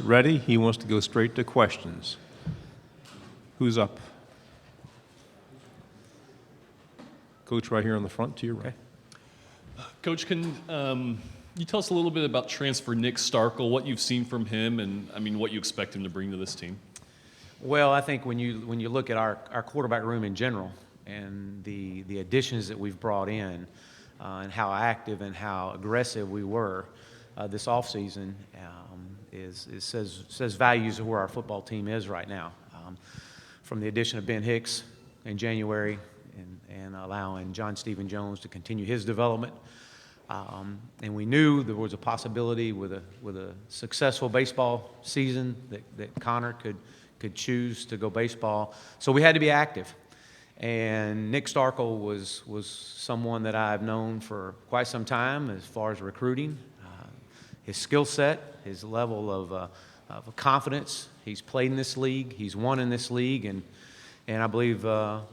ready. He wants to go straight to questions. Who's up? Coach, right here on the front to your right. Coach, can you tell us a little bit about transfer Nick Starkel, what you've seen from him, and what you expect him to bring to this team? Well, I think when you look at our quarterback room in general and the additions that we've brought in and how active and how aggressive we were this offseason says values of where our football team is right now. From the addition of Ben Hicks in January and allowing John Stephen Jones to continue his development. And we knew there was a possibility with a successful baseball season that Connor could choose to go baseball. So we had to be active. And Nick Starkel was someone that I've known for quite some time as far as recruiting. His skill set, his level of confidence. He's played in this league. He's won in this league. And I believe, a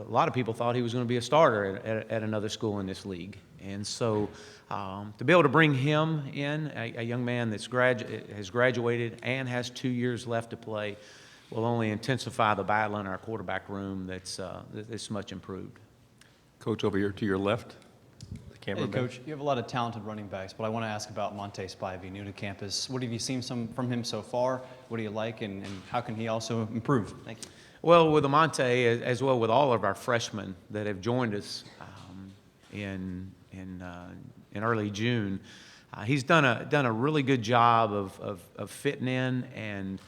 lot of people thought he was going to be a starter at another school in this league. And so to be able to bring him in, a young man that's has graduated and has 2 years left to play, will only intensify the battle in our quarterback room that's much improved. Coach, over here to your left. The camera. Hey, Coach, you have a lot of talented running backs, but I want to ask about Monte Spivey, new to campus. What have you seen from him so far? What do you like, and how can he also improve? Thank you. Well, with Monte, as well with all of our freshmen that have joined us in early June, he's done a really good job of fitting in and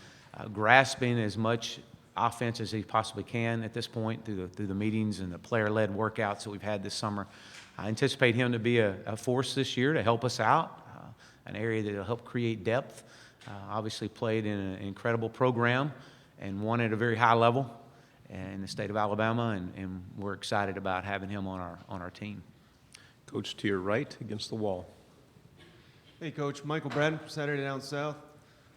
grasping as much offense as he possibly can at this point through the meetings and the player-led workouts that we've had this summer. I anticipate him to be a force this year to help us out, an area that will help create depth. Obviously played in an incredible program and won at a very high level in the state of Alabama, and we're excited about having him on our team. Coach, to your right against the wall. Hey, Coach. Michael Bradden from Saturday Down South.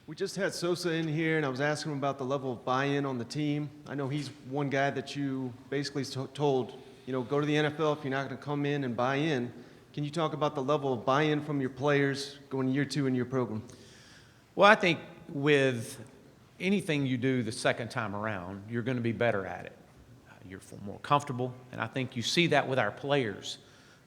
We just had Sosa in here, and I was asking him about the level of buy-in on the team. I know he's one guy that you basically told, go to the NFL if you're not going to come in and buy in. Can you talk about the level of buy-in from your players going year 2 in your program? Well, I think with anything you do the second time around, you're going to be better at it. You're more comfortable, and I think you see that with our players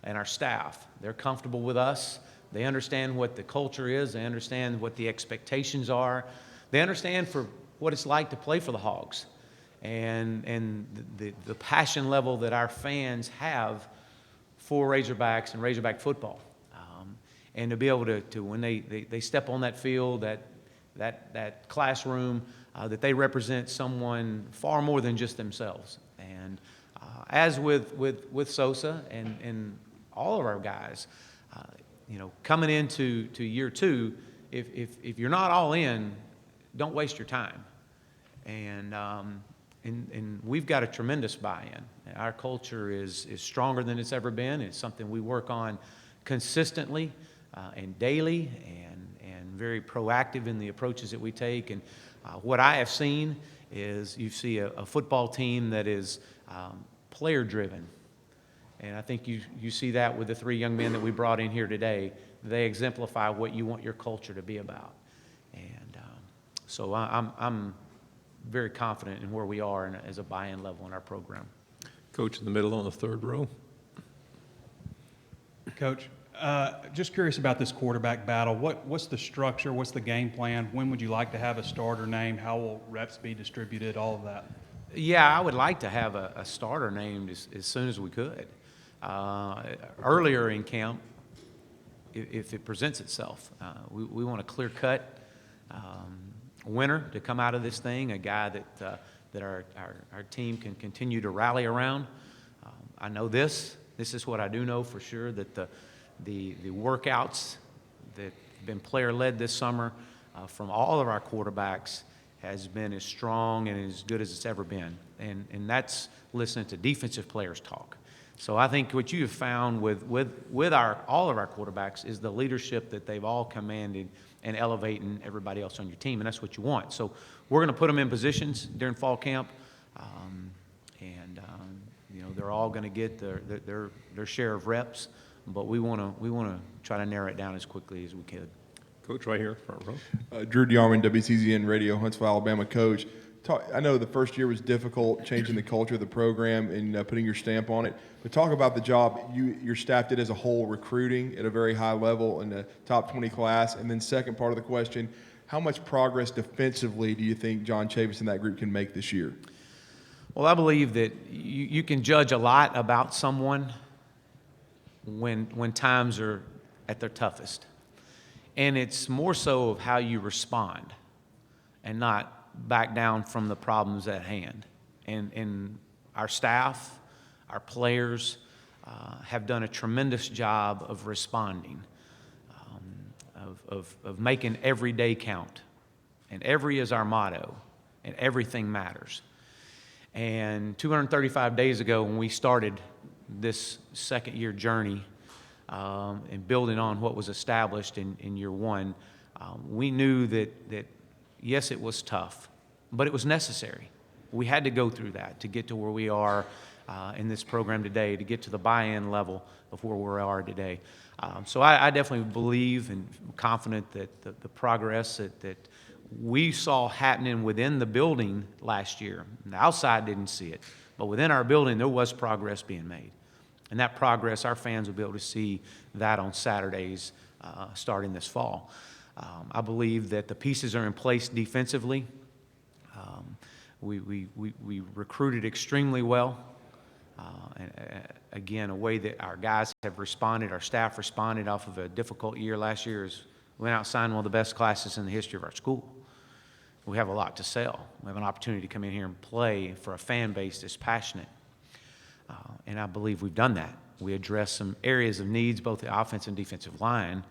and our staff. They're comfortable with us. They understand what the culture is. They understand what the expectations are. They understand for what it's like to play for the Hogs and the passion level that our fans have for Razorbacks and Razorback football. And to be able to when they step on that field, that classroom, that they represent someone far more than just themselves. And as with Sosa and all of our guys, coming into year 2, if you're not all in, don't waste your time. And we've got a tremendous buy-in. Our culture is stronger than it's ever been. It's something we work on consistently and daily, and very proactive in the approaches that we take. And what I have seen is you see a football team that is player-driven. And I think you see that with the 3 young men that we brought in here today. They exemplify what you want your culture to be about. And so I'm very confident in where we are as a buy-in level in our program. Coach in the middle on the 3rd row. Coach, just curious about this quarterback battle. What's the structure? What's the game plan? When would you like to have a starter named? How will reps be distributed? All of that. Yeah, I would like to have a starter named as soon as we could. Earlier in camp, if it presents itself, we want a clear-cut winner to come out of this thing, a guy that our team can continue to rally around. I know this is what I do know for sure, that the workouts that have been player-led this summer from all of our quarterbacks has been as strong and as good as it's ever been. And that's listening to defensive players talk. So I think what you have found with all of our quarterbacks is the leadership that they've all commanded and elevating everybody else on your team, and that's what you want. So we're going to put them in positions during fall camp, and they're all going to get their share of reps, but we want to try to narrow it down as quickly as we could. Coach, right here, front row. Drew DeArmond, WCZN Radio, Huntsville, Alabama coach. I know the first year was difficult, changing the culture of the program and putting your stamp on it. But talk about the job your staff did as a whole, recruiting at a very high level in the top 20 class. And then second part of the question, how much progress defensively do you think John Chavis and that group can make this year? Well, I believe that you can judge a lot about someone when times are at their toughest. And it's more so of how you respond and not back down from the problems at hand. And our staff, our players have done a tremendous job of responding, of making every day count. And every is our motto, and everything matters. And 235 days ago when we started this second-year journey and building on what was established in year one, we knew that yes, it was tough, but it was necessary. We had to go through that to get to where we are in this program today, to get to the buy-in level of where we are today. So I definitely believe and confident that the progress that we saw happening within the building last year, and the outside didn't see it, but within our building there was progress being made. And that progress, our fans will be able to see that on Saturdays starting this fall. I believe that the pieces are in place defensively. We recruited extremely well. And again, a way that our guys have responded, our staff responded off of a difficult year last year is we went out and signed one of the best classes in the history of our school. We have a lot to sell. We have an opportunity to come in here and play for a fan base that's passionate. And I believe we've done that. We address some areas of needs, both the offensive and defensive line,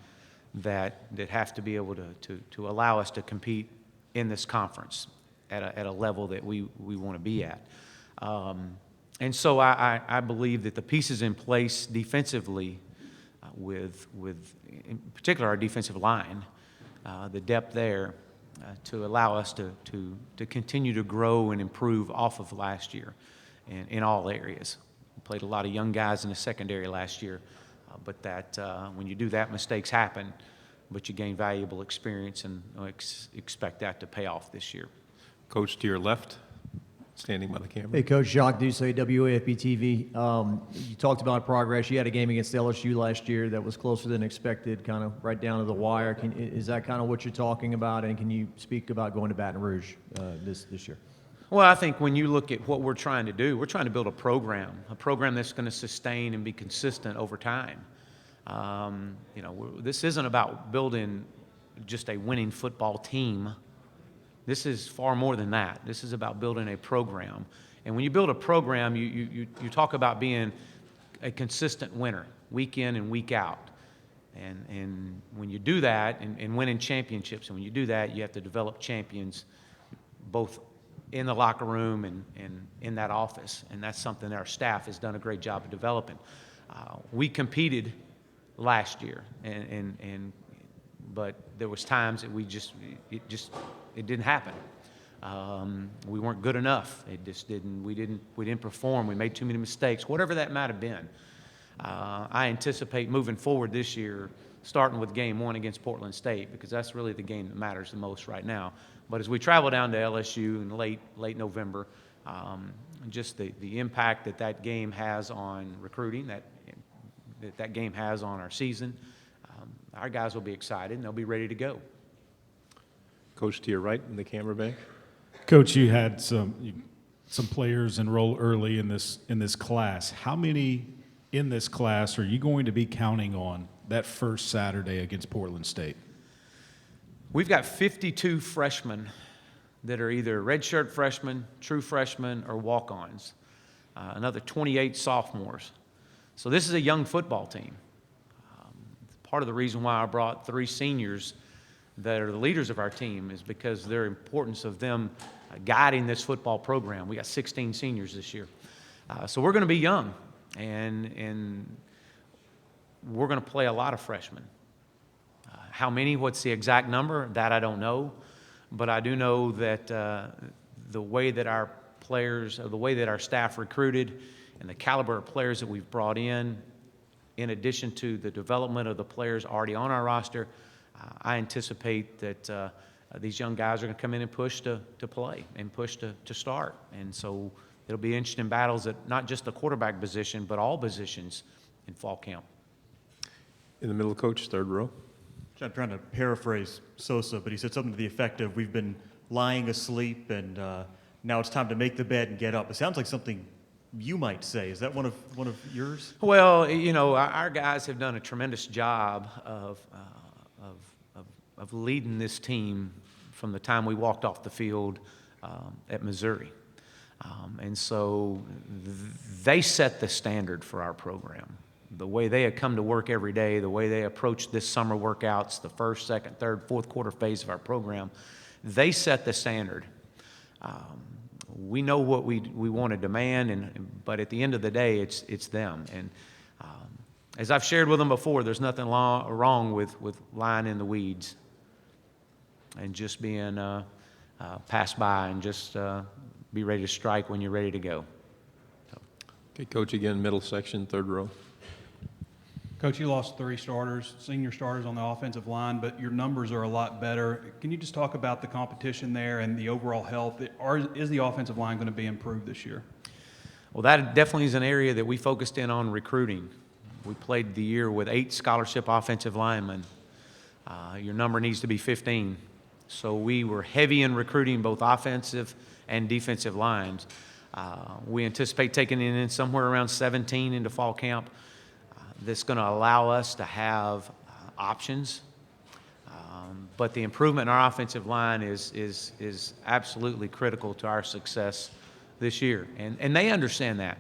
that have to be able to allow us to compete in this conference at a level that we want to be at. And so I believe that the pieces in place defensively with in particular our defensive line, the depth there to allow us to continue to grow and improve off of last year in all areas. We played a lot of young guys in the secondary last year, but when you do that, mistakes happen, but you gain valuable experience, and expect that to pay off this year. Coach to your left, standing by the camera. Hey, Coach, Jacques Doucet, WAFB TV. You talked about progress. You had a game against LSU last year that was closer than expected, kind of right down to the wire. Is that kind of what you're talking about, and can you speak about going to Baton Rouge this year? Well, I think when you look at what we're trying to do, we're trying to build a program that's going to sustain and be consistent over time. This isn't about building just a winning football team. This is far more than that. This is about building a program. And when you build a program, you talk about being a consistent winner, week in and week out. And when you do that, and winning championships, and when you do that, you have to develop champions both in the locker room and in that office. And that's something that our staff has done a great job of developing. We competed last year, but there was times that it didn't happen. We weren't good enough. We didn't perform. We made too many mistakes. Whatever that might have been, I anticipate moving forward this year, starting with game one against Portland State, because that's really the game that matters the most right now. But as we travel down to LSU in late November, just the impact that game has on recruiting, that game has on our season, our guys will be excited and they'll be ready to go. Coach to your right in the camera bank. Coach, you had some players enroll early in this class. How many in this class are you going to be counting on that first Saturday against Portland State? We've got 52 freshmen that are either redshirt freshmen, true freshmen, or walk-ons. Another 28 sophomores. So this is a young football team. Part of the reason why I brought 3 seniors that are the leaders of our team is because of their importance of them guiding this football program. We got 16 seniors this year. So we're going to be young, and we're going to play a lot of freshmen. How many, what's the exact number, that I don't know. But I do know that the way that our players, or the way that our staff recruited, and the caliber of players that we've brought in addition to the development of the players already on our roster, I anticipate that these young guys are going to come in and push to play and push to start. And so it'll be interesting battles at not just the quarterback position, but all positions in fall camp. In the middle, coach, third row. I'm trying to paraphrase Sosa, but he said something to the effect of, we've been lying asleep and now it's time to make the bed and get up. It sounds like something you might say. Is that one of yours? Well, you know, our guys have done a tremendous job of leading this team from the time we walked off the field at Missouri. And so they set the standard for our program. The way they had come to work every day, the way they approached this summer workouts, the first, second, third, fourth quarter phase of our program, they set the standard. We know what we want to demand, but at the end of the day, it's them. And as I've shared with them before, there's nothing wrong with lying in the weeds and just being passed by and just be ready to strike when you're ready to go. Okay, coach, again, middle section, third row. Coach, you lost 3 starters, senior starters on the offensive line, but your numbers are a lot better. Can you just talk about the competition there and the overall health? Is the offensive line going to be improved this year? Well, that definitely is an area that we focused in on recruiting. We played the year with 8 scholarship offensive linemen. Your number needs to be 15. So we were heavy in recruiting both offensive and defensive lines. We anticipate taking it in somewhere around 17 into fall camp. That's going to allow us to have options. But the improvement in our offensive line is absolutely critical to our success this year. And they understand that.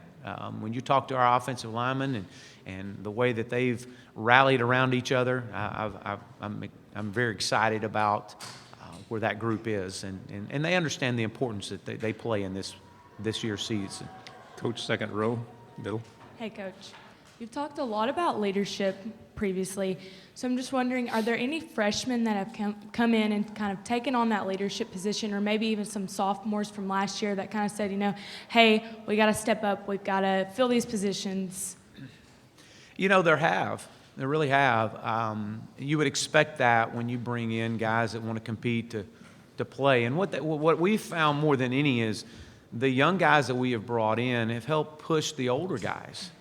When you talk to our offensive linemen and the way that they've rallied around each other, I'm very excited about where that group is. And they understand the importance that they play in this year's season. Coach, second row, middle. Hey, Coach. You've talked a lot about leadership previously, so I'm just wondering, are there any freshmen that have come in and kind of taken on that leadership position, or maybe even some sophomores from last year that kind of said, you know, hey, we got to step up, we've got to fill these positions? You know, there really have. You would expect that when you bring in guys that want to compete to play. And what we've found more than any is the young guys that we have brought in have helped push the older guys.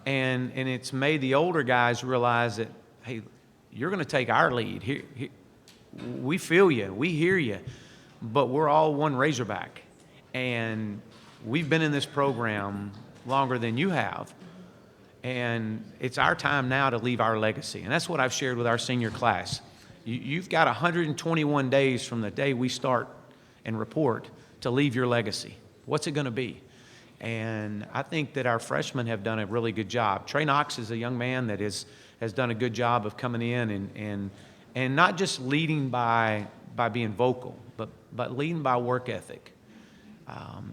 And it's made the older guys realize that, hey, you're going to take our lead. Here, we feel you. We hear you. But we're all one Razorback. And we've been in this program longer than you have. And it's our time now to leave our legacy. And that's what I've shared with our senior class. You've got 121 days from the day we start and report to leave your legacy. What's it going to be? And I think that our freshmen have done a really good job. Trey Knox is a young man that has done a good job of coming in and not just leading by being vocal, but leading by work ethic.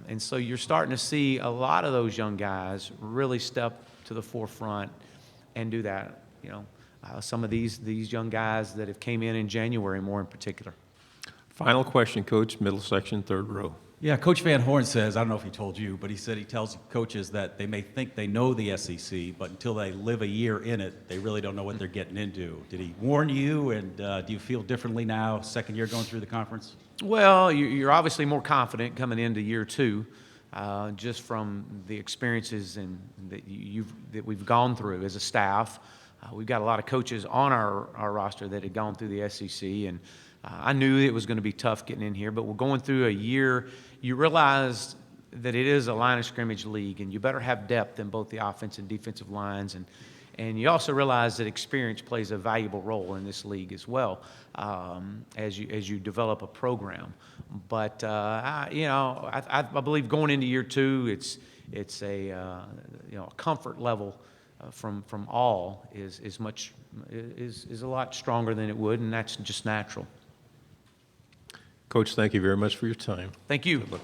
And so you're starting to see a lot of those young guys really step to the forefront and do that. You know, some of these young guys that have came in January more in particular. Final question, coach, middle section, third row. Yeah, Coach Van Horn says, I don't know if he told you, but he said he tells coaches that they may think they know the SEC, but until they live a year in it, they really don't know what they're getting into. Did he warn you, and do you feel differently now, second year going through the conference? Well, you're obviously more confident coming into year 2, just from the experiences that we've gone through as a staff. We've got a lot of coaches on our roster that had gone through the SEC, and I knew it was going to be tough getting in here, but we're going through a year. You realize that it is a line of scrimmage league, and you better have depth in both the offense and defensive lines, and you also realize that experience plays a valuable role in this league as well, as you develop a program. But I believe going into year 2, it's a comfort level from all is a lot stronger than it would, and that's just natural. Coach, thank you very much for your time. Thank you. Good luck.